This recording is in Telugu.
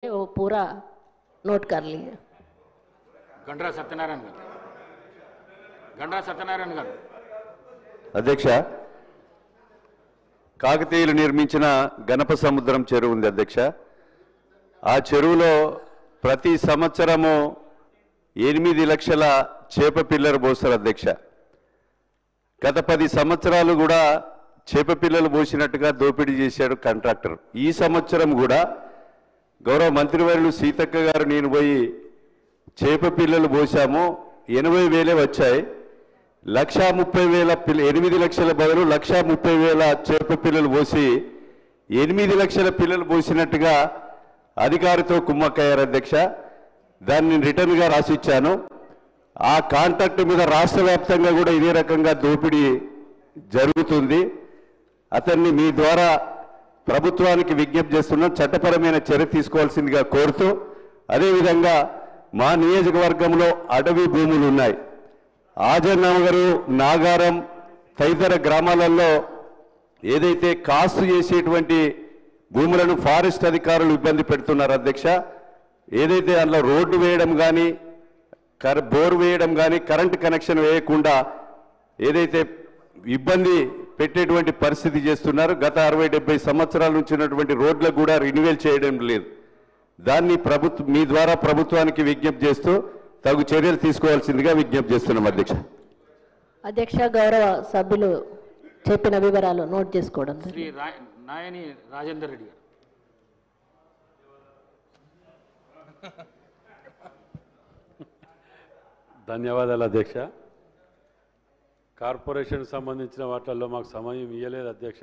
वो पूरा नोट कर लिए। गंड्रा सत्यनारायण गाరు गंड्रा सत्यनारायण गाరు అధ్యక్ష కాకతీయులు నిర్మించిన గణప సముద్రం చెరువు ఉంది అధ్యక్ష. ఆ చెరువులో ప్రతి సంవత్సరము 8 లక్షల చేప పిల్లలు పోస్తారు అధ్యక్ష. గత 10 సంవత్సరాలు కూడా చేప పిల్లలు పోసినట్టుగా దోపిడీ చేశాడు కాంట్రాక్టర్. ఈ సంవత్సరం కూడా గౌరవ మంత్రివర్యులు సీతక్క గారు నేను పోయి చేప పిల్లలు పోసాము, 80,000 వచ్చాయి. 1,30,000 8 లక్షల బదులు 1,30,000 చేప పిల్లలు పోసి 8 లక్షల పిల్లలు పోసినట్టుగా అధికారితో కుమ్మక్కయ్యారు అధ్యక్ష. దాన్ని రిటర్న్గా రాసిచ్చాను. ఆ కాంట్రాక్ట్ మీద రాష్ట్ర వ్యాప్తంగా కూడా ఇదే రకంగా దోపిడీ జరుగుతుంది. అతన్ని మీ ద్వారా ప్రభుత్వానికి విజ్ఞప్తి చేస్తున్నాం, చట్టపరమైన చర్య తీసుకోవాల్సిందిగా కోరుతూ, అదేవిధంగా మా నియోజకవర్గంలో అటవీ భూములు ఉన్నాయి. ఆజన్నగరు, నాగారం తదితర గ్రామాలలో ఏదైతే కాస్ట్ చేసేటువంటి భూములను ఫారెస్ట్ అధికారులు ఇబ్బంది పెడుతున్నారు అధ్యక్ష. ఏదైతే అందులో రోడ్డు వేయడం కానీ, బోర్ వేయడం కానీ, కరెంటు కనెక్షన్ వేయకుండా ఏదైతే ఇబ్బంది పెట్టేటువంటి పరిస్థితి చేస్తున్నారు. గత 60-70 సంవత్సరాల నుంచి ఉన్నటువంటి రోడ్లకు కూడా రెన్యువల్ చేయడం లేదు. దాన్ని మీ ద్వారా ప్రభుత్వానికి విజ్ఞప్తి చేస్తూ తగు చర్యలు తీసుకోవాల్సిందిగా విజ్ఞప్తి చేస్తున్నాం అధ్యక్ష. అధ్యక్ష, గౌరవ సభ్యులు చెప్పిన వివరాలు నోట్ చేసుకోవడం. శ్రీ నాయని రాజేందర్ రెడ్డి గారు. ధన్యవాదాలు అధ్యక్ష. కార్పొరేషన్ సంబంధించిన వాటిల్లో మాకు సమయం ఇవ్వలేదు అధ్యక్ష.